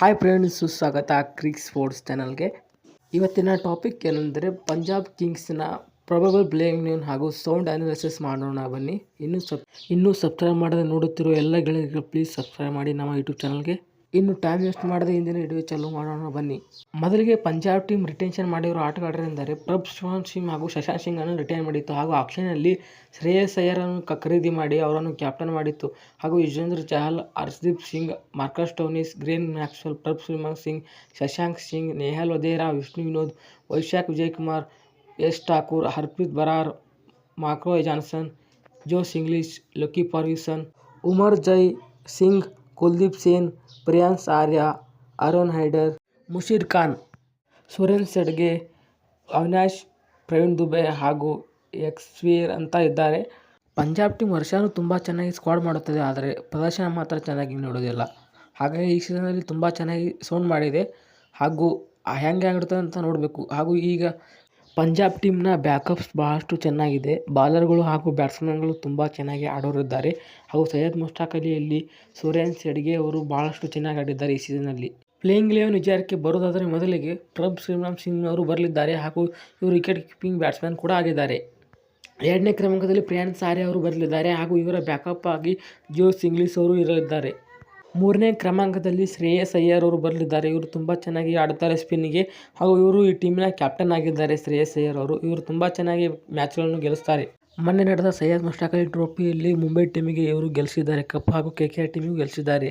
Hi friends, ಸುಸ್ವಾಗತ ಕ್ರಿಕ್ sports ಚಾನಲ್ಗೆ. ಇವತ್ತಿನ ಟಾಪಿಕ್ ಏನೆಂದರೆ ಪಂಜಾಬ್ ಕಿಂಗ್ಸ್ನ ಪ್ರೊಬಬಲ್ ಪ್ಲೇಯಿಂಗ್ 11 ಹಾಗೂ ಸೌಂಡ್ ಅನಾಲಿಸಿಸ್ ಮಾಡೋಣ ಬನ್ನಿ. ಇನ್ನೂ ಸಬ್ಸ್ಕ್ರೈಬ್ ಮಾಡದೆ ನೋಡುತ್ತಿರೋ ಎಲ್ಲ ಗೆಳೆಯರಿಗೆ ಪ್ಲೀಸ್ ಸಬ್ಸ್ಕ್ರೈಬ್ ಮಾಡಿ ನಮ್ಮ ಯೂಟ್ಯೂಬ್ ಚಾನಲ್ಗೆ. ಇನ್ನು ಟೈಮ್ ವೇಸ್ಟ್ ಮಾಡದೆ ಇಂದಿನ ವಿಡಿಯೋ ಚಾಲೂ ಮಾಡೋಣ ಬನ್ನಿ. ಮೊದಲಿಗೆ ಪಂಜಾಬ್ ಟೀಮ್ ರಿಟೆನ್ಷನ್ ಮಾಡಿರೋ ಆಟಗಾರರೆಂದರೆ ಪ್ರಭ್ಜ್ವಾನ್ ಸಿಂಗ್ ಹಾಗೂ ಶಶಾಂಕ್ ಸಿಂಗ್ ಅನ್ನು ರಿಟೈನ್ ಮಾಡಿತ್ತು ಹಾಗೂ ಆಕ್ಷನ್ನಲ್ಲಿ ಶ್ರೇಯಸ್ ಅಯ್ಯರ್ ಅನ್ನು ಖರೀದಿ ಮಾಡಿ ಅವರನ್ನು ಕ್ಯಾಪ್ಟನ್ ಮಾಡಿತ್ತು. ಹಾಗೂ Yuzvendra Chahal, Harshdeep Singh, Marcus Stoinis, Glenn Maxwell, Prabhsimran Singh, Shashank Singh, Nehal Wadhera, Vishnu Vinod, Vyshak Vijaykumar, Yash Thakur, Harpreet Brar, Marco Jansen, Josh Inglis, Lockie Ferguson, Umar Jai Singh, Kuldeep Sen, Priyansh Arya, Aaron ಹೈಡರ್, ಮುಷೀರ್ ಖಾನ್, ಸುರೇನ್ ಸೆಡ್ಗೆ, ಅವಿನಾಶ್, ಪ್ರವೀಣ್ ದುಬೆ ಹಾಗೂ ಎಕ್ಸ್ವೀರ್ ಅಂತ ಇದ್ದಾರೆ. ಪಂಜಾಬ್ ಟೀಮ್ ವರ್ಷನೂ ತುಂಬ ಚೆನ್ನಾಗಿ ಸ್ಕ್ವಾಡ್ ಮಾಡುತ್ತದೆ, ಆದರೆ ಪ್ರದರ್ಶನ ಮಾತ್ರ ಚೆನ್ನಾಗಿ ನೋಡೋದಿಲ್ಲ. ಹಾಗಾಗಿ ಈ ಸೀಸನಲ್ಲಿ ತುಂಬ ಚೆನ್ನಾಗಿ ಸೌಂಡ್ ಮಾಡಿದೆ ಹಾಗೂ ಹೆಂಗೆ ಆಡುತ್ತದೆ ಅಂತ ನೋಡಬೇಕು. ಹಾಗೂ ಈಗ ಪಂಜಾಬ್ ಟೀಮ್ನ ಬ್ಯಾಕಪ್ಸ್ ಬಹಳಷ್ಟು ಚೆನ್ನಾಗಿದೆ. ಬಾಲರ್ಗಳು ಹಾಗೂ ಬ್ಯಾಟ್ಸ್ಮನ್ಗಳು ತುಂಬ ಚೆನ್ನಾಗಿ ಆಡೋರಿದ್ದಾರೆ. ಹಾಗೂ ಸೈಯದ್ ಮುಷ್ತಾಕ್ ಅಲಿಯಲ್ಲಿ ಸುರೇನ್ ಸೆಡ್ಗೆ ಅವರು ಬಹಳಷ್ಟು ಚೆನ್ನಾಗಿ ಆಡಿದ್ದಾರೆ ಈ ಸೀಸನ್ನಲ್ಲಿ. ಪ್ಲೇಯಿಂಗ್ 11 ವಿಚಾರಕ್ಕೆ ಬರೋದಾದರೆ ಮೊದಲಿಗೆ ಪ್ರಭ್ಜ್ವಾನ್ ಸಿಂಗ್ ಅವರು ಬರಲಿದ್ದಾರೆ ಹಾಗೂ ಇವರು ವಿಕೆಟ್ ಕೀಪಿಂಗ್ ಬ್ಯಾಟ್ಸ್ಮನ್ ಕೂಡ ಆಗಿದ್ದಾರೆ. ಎರಡನೇ ಕ್ರಮಾಂಕದಲ್ಲಿ ಪ್ರಿಯಾನ್ಸ್ ಆರ್ಯ ಅವರು ಬರಲಿದ್ದಾರೆ ಹಾಗೂ ಇವರ ಬ್ಯಾಕಪ್ ಆಗಿ ಜೋಸ್ ಇಂಗ್ಲಿಷ್ ಅವರು ಇರಲಿದ್ದಾರೆ. ಮೂರನೇ ಕ್ರಮಾಂಕದಲ್ಲಿ ಶ್ರೇಯಸ್ ಅಯ್ಯರ್ ಅವರು ಬರಲಿದ್ದಾರೆ. ಇವರು ತುಂಬ ಚೆನ್ನಾಗಿ ಆಡುತ್ತಾರೆ ಸ್ಪಿನ್ನಿಗೆ ಹಾಗೂ ಇವರು ಈ ಟೀಮಿನ ಕ್ಯಾಪ್ಟನ್ ಆಗಿದ್ದಾರೆ. ಶ್ರೇಯಸ್ ಅಯ್ಯರ್ ಅವರು ಇವರು ತುಂಬ ಚೆನ್ನಾಗಿ ಮ್ಯಾಚ್ಗಳನ್ನು ಗೆಲ್ಲಿಸ್ತಾರೆ. ಮೊನ್ನೆ ನಡೆದ ಸೈಯದ್ ಮುಷ್ತಾಕ್ ಅಲಿ ಟ್ರೋಫಿಯಲ್ಲಿ ಮುಂಬೈ ಟೀಮಿಗೆ ಇವರು ಗೆಲ್ಲಿಸಿದ್ದಾರೆ ಕಪ್ ಹಾಗೂ KKR ಟೀಮಿಗೂ ಗೆಲ್ಲಿಸಿದ್ದಾರೆ.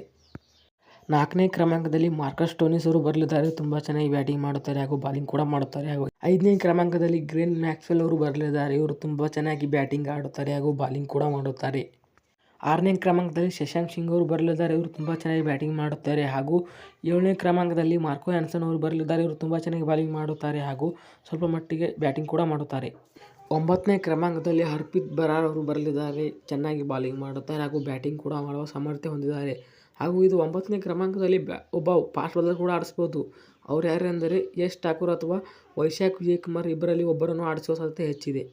ನಾಲ್ಕನೇ ಕ್ರಮಾಂಕದಲ್ಲಿ ಮಾರ್ಕಸ್ ಸ್ಟೋನಿಸ್ ಅವರು ಬರಲಿದ್ದಾರೆ. ತುಂಬ ಚೆನ್ನಾಗಿ ಬ್ಯಾಟಿಂಗ್ ಮಾಡುತ್ತಾರೆ ಹಾಗೂ ಬಾಲಿಂಗ್ ಕೂಡ ಮಾಡುತ್ತಾರೆ. ಹಾಗೂ ಐದನೇ ಕ್ರಮಾಂಕದಲ್ಲಿ ಗ್ಲೆನ್ ಮ್ಯಾಕ್ಸ್ವೆಲ್ ಅವರು ಬರಲಿದ್ದಾರೆ. ಇವರು ತುಂಬ ಚೆನ್ನಾಗಿ ಬ್ಯಾಟಿಂಗ್ ಆಡುತ್ತಾರೆ ಹಾಗೂ ಬಾಲಿಂಗ್ ಕೂಡ ಮಾಡುತ್ತಾರೆ. ಆರನೇ ಕ್ರಮಾಂಕದಲ್ಲಿ ಶಶಾಂಕ್ ಸಿಂಗ್ ಅವರು ಬರಲಿದ್ದಾರೆ. ಇವರು ತುಂಬ ಚೆನ್ನಾಗಿ ಬ್ಯಾಟಿಂಗ್ ಮಾಡುತ್ತಾರೆ. ಹಾಗೂ ಏಳನೇ ಕ್ರಮಾಂಕದಲ್ಲಿ ಮಾರ್ಕೋ ಜಾನ್ಸನ್ ಅವರು ಬರಲಿದ್ದಾರೆ. ಇವರು ತುಂಬ ಚೆನ್ನಾಗಿ ಬಾಲಿಂಗ್ ಮಾಡುತ್ತಾರೆ ಹಾಗೂ ಸ್ವಲ್ಪ ಮಟ್ಟಿಗೆ ಬ್ಯಾಟಿಂಗ್ ಕೂಡ ಮಾಡುತ್ತಾರೆ. ಒಂಬತ್ತನೇ ಕ್ರಮಾಂಕದಲ್ಲಿ ಹರ್ಪ್ರೀತ್ ಬರಾರ್ ಅವರು ಬರಲಿದ್ದಾರೆ. ಚೆನ್ನಾಗಿ ಬಾಲಿಂಗ್ ಮಾಡುತ್ತಾರೆ ಹಾಗೂ ಬ್ಯಾಟಿಂಗ್ ಕೂಡ ಮಾಡುವ ಸಾಮರ್ಥ್ಯ ಹೊಂದಿದ್ದಾರೆ. ಹಾಗೂ ಇದು 9ನೇ ಕ್ರಮಾಂಕದಲ್ಲಿ ಒಬ್ಬ ಫಾಸ್ಟ್ ಬೌಲರ್ ಕೂಡ ಆಡಿಸ್ಬೋದು. ಅವ್ರು ಯಾರೆಂದರೆ ಯಶ್ ಠಾಕೂರ್ ಅಥವಾ ವೈಶಾಖ್ ವಿಜಯಕುಮಾರ್ ಇಬ್ಬರಲ್ಲಿ ಒಬ್ಬರನ್ನು ಆಡಿಸುವ ಸಾಧ್ಯತೆ ಹೆಚ್ಚಿದೆ.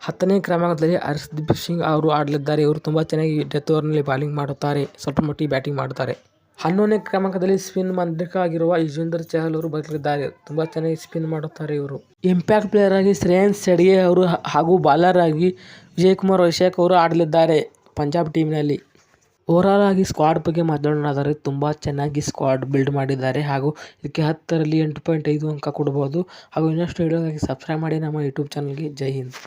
10ನೇ ಕ್ರಮಾಂಕದಲ್ಲಿ ಹರ್ಷದೀಪ್ ಸಿಂಗ್ ಅವರು ಆಡಲಿದ್ದಾರೆ. ಇವರು ತುಂಬ ಚೆನ್ನಾಗಿ ಡೆತ್ ಓವರ್ನಲ್ಲಿ ಬಾಲಿಂಗ್ ಮಾಡುತ್ತಾರೆ, ಸ್ವಲ್ಪ ಮಟ್ಟಿಗೆ ಬ್ಯಾಟಿಂಗ್ ಮಾಡುತ್ತಾರೆ. 11ನೇ ಕ್ರಮಾಂಕದಲ್ಲಿ ಸ್ಪಿನ್ ಮಾಂತ್ರಿಕ ಆಗಿರುವ ಯುಜ್ವೇಂದ್ರ ಚಹಲ್ ಅವರು ಬರಲಿದ್ದಾರೆ. ತುಂಬ ಚೆನ್ನಾಗಿ ಸ್ಪಿನ್ ಮಾಡುತ್ತಾರೆ ಇವರು. ಇಂಪ್ಯಾಕ್ಟ್ ಪ್ಲೇಯರ್ ಆಗಿ ಶ್ರೇಯಸ್ ಸೆಡ್ಗೆ ಅವರು ಹಾಗೂ ಬಾಲರ್ ಆಗಿ ವಿಜಯಕುಮಾರ್, ವೈಶಾಖ್ ಅವರು ಆಡಲಿದ್ದಾರೆ ಪಂಜಾಬ್ ಟೀಮ್ನಲ್ಲಿ. ಓವರಾಲ್ ಆಗಿ ಸ್ಕ್ವಾಡ್ ಬಗ್ಗೆ ಮಾತಾಡೋದಾದರೆ ತುಂಬ ಚೆನ್ನಾಗಿ ಸ್ಕ್ವಾಡ್ ಬಿಲ್ಡ್ ಮಾಡಿದ್ದಾರೆ ಹಾಗೂ ಇದಕ್ಕೆ 10ರಲ್ಲಿ 8.5 ಅಂಕ ಕೊಡ್ಬೋದು. ಹಾಗೂ ಇನ್ನಷ್ಟು ವಿಡಿಯೋಗಾಗಿ ಸಬ್ಸ್ಕ್ರೈಬ್ ಮಾಡಿ ನಮ್ಮ ಯೂಟ್ಯೂಬ್ ಚಾನಲ್ಗೆ. ಜೈ ಹಿಂದ್.